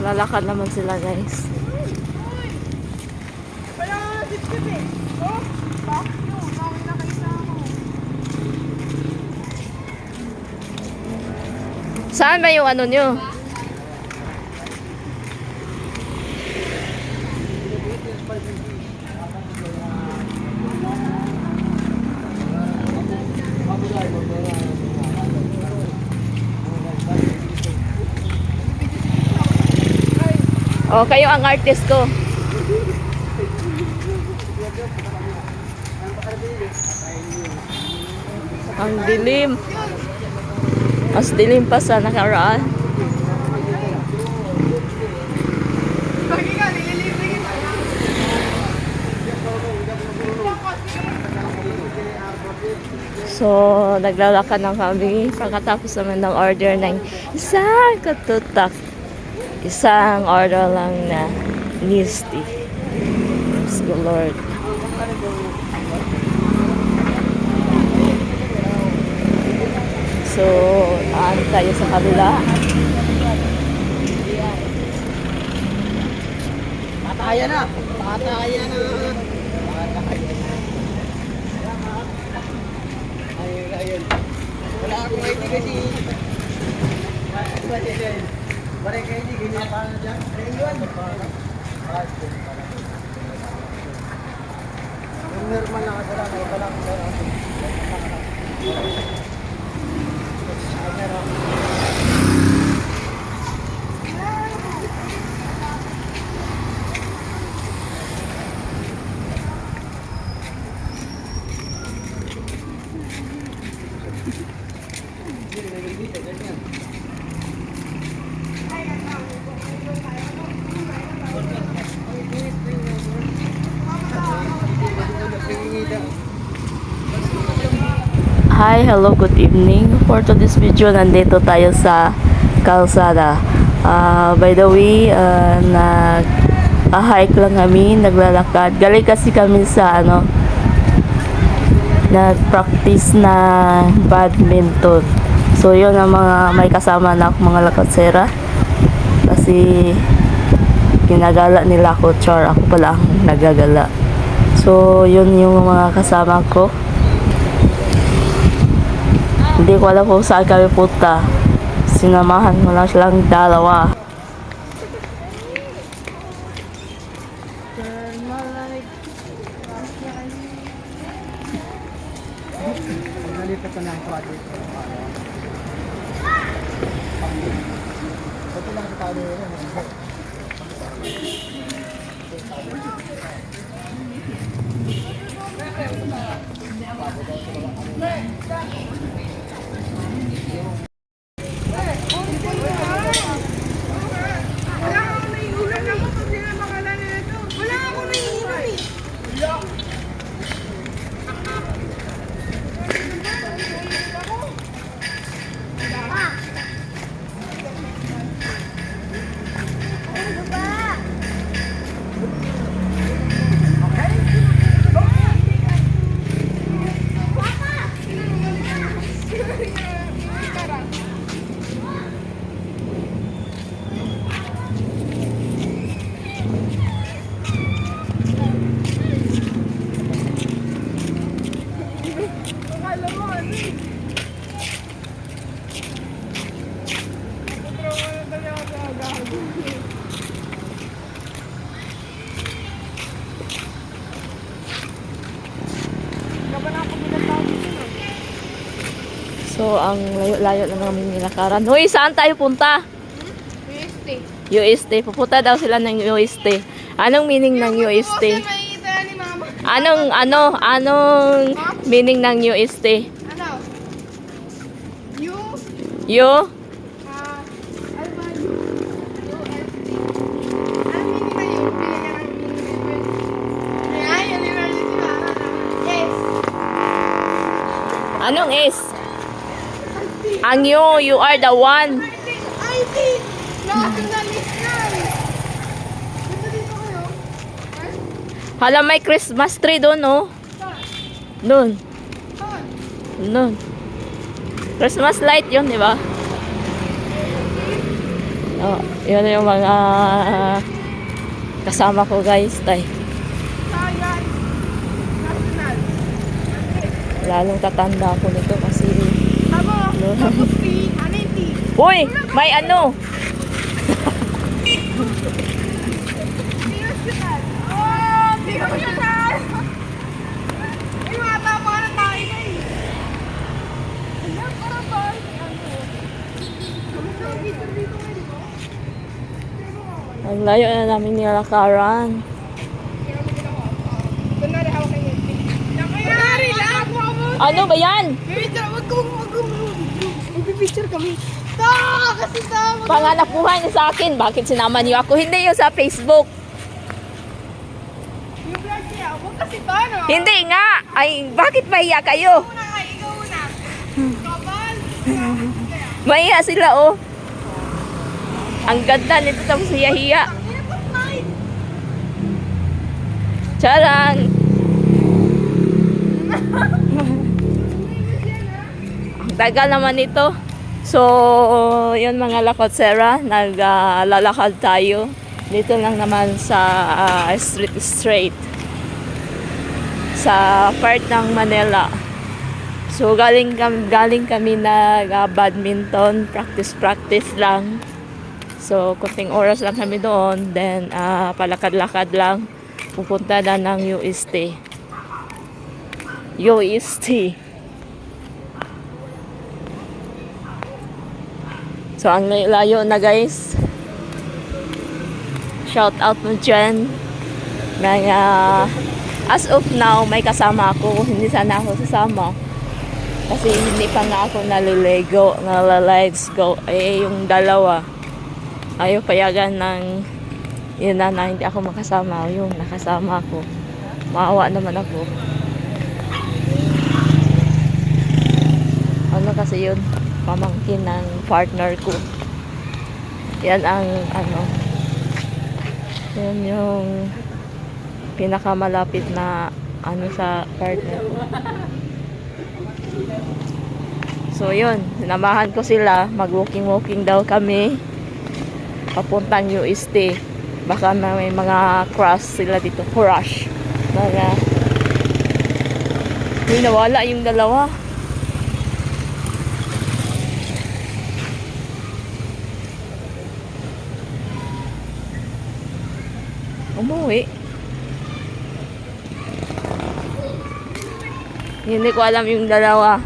Naglalakad naman sila, guys. Wala nga dip-dip eh. Oh, bakit yun? Bakit nakita ako? Saan ba yung ano nyo? Oh, kayo ang artist ko. Ang dilim. Mas dilim pa sa nakaraan. Bakit ka? Nililibre kita. So, naglalakad ng kami pagkatapos naman ng order ng isang katutak. Isang order lang na Nisty. Praise the Lord. So, aan tayo sa kabila. Patayan na! Patayan na! Ayun. Wala akong ID kasi. Barang kayo hindi, ganyan pa na dyan. Ayun. Yung normal na kasala, may pala ko sa Hi, hello, good evening. For today's video, nandito tayo sa kalsada. By the way, nag-hike lang kami, naglalakad. Galing kasi kami sa nag-practice na badminton. So, yun ang may kasama na ako, mga lakatsera. Kasi, ginagala nila ako, char. Ako pala ang nagagala. So, yun yung mga kasama ko. Hindi ko alam kung saan kami punta. Sinamahan mo lang silang dalawa. Nalipat ko na ang project. Pati lang sa talo yun. So, ang layo-layo na namin nilakaran. Hoy, saan tayo punta? UST. UST. Pupunta daw sila ng UST. Anong meaning ng UST? Anong meaning ng UST? Ano? U? You? Ano ba? UST. Ano meaning na yun? Binigyan ng university. Ayan, university ba? Yes. Anong is? Ang you are the one. IT! Nationalist yan! Dito kayo? Hala, may Christmas tree doon, no? Doon. Doon. Christmas light yun, di ba? Oh, yun yung mga kasama ko guys. Tay. Sayan. National. Lalong tatanda ako nito kasi Amo. Tapos P. Ano yung T? uy! May ano! National. Oh! National! Ay, mga tama na tayo na eh. Alam, para ba? Ano? Kamusta ang dito ngayon, di ba? Ang layo na namin nilakaran. Kunwari, hawak kayo. Kunwari lang! Ano ba yan? Picture, wag ko magpipicture kami. Kasi Panganak buhay niya sa akin. Bakit sinama niyo ako? Hindi yun sa Facebook. yung vlog niya, wag kasi no? Hindi nga. Ay, bakit mahiya kayo? Una nga, ikaw una. Kapal. Mahiya sila oh. Ang ganda nito tapos hiya-hiya. Charang! Ang tagal naman ito. So, yun mga lakotsera, naglalakad tayo. Dito lang naman sa street straight. Sa part ng Manila. So, galing kami badminton, practice lang. So, kunting oras lang kami doon. Then, palakad-lakad lang. Pupunta na ng UST. UST. So, ang layo na guys. Shout out mo dyan. As of now, may kasama ako. Hindi sana ako sasama. Kasi hindi pa nga ako naliligo. Let's go. Yung dalawa. Ayaw payagan ng yun na hindi ako makasama. Yung nakasama ako. Maawa naman ako. Ano kasi yun? Pamangkin ng partner ko. Yan ang yan yung pinakamalapit na sa partner ko. So yun, sinamahan ko sila. Mag-walking daw kami papuntang UST. Baka may mga crush sila dito. Crush. Nawala yung dalawa. Umuwi. Hindi ko alam yung dalawa.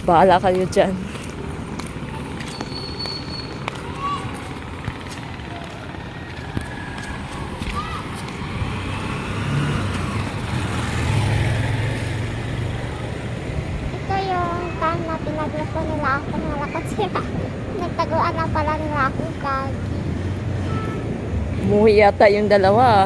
Bahala kayo dyan. Ito yung time na pinagluto nila ako ng lakot sila. Nagtaguan na pala nila ako gagi. Umuwi yata yung dalawa.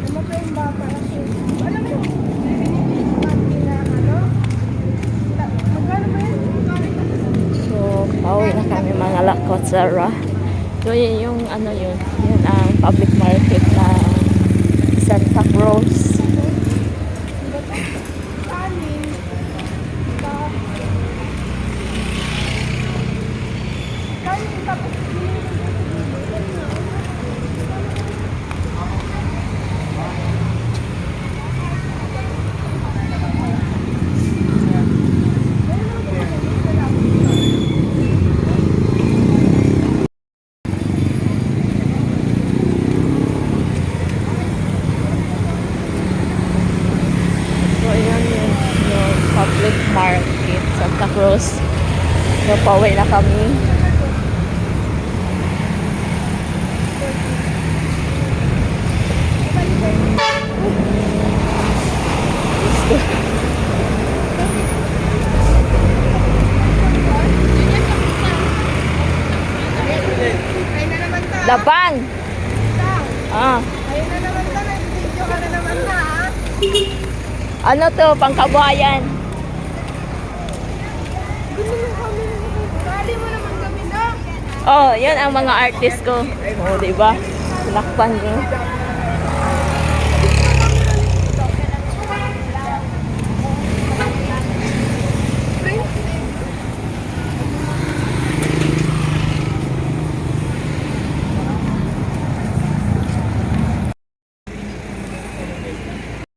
Ano pa yung bata? Alam mo yung ano? Magkano ba yun? So, pauwi na kami mga lakotsara. So, yun yung yun. Yun ang public market na Santa Cruz. Kanin. Kanin tapos So, ayan yung public market Santa Cruz. So, pauwi na kami. ay na naman ta. Laban! Ah, Ayun na naman ta. Nag-video ka na naman ta. ano to? Pangkabuhayan. Kali mo naman kami na. Oh, yan ang mga artist ko. Oh, diba? Sinakpan ko.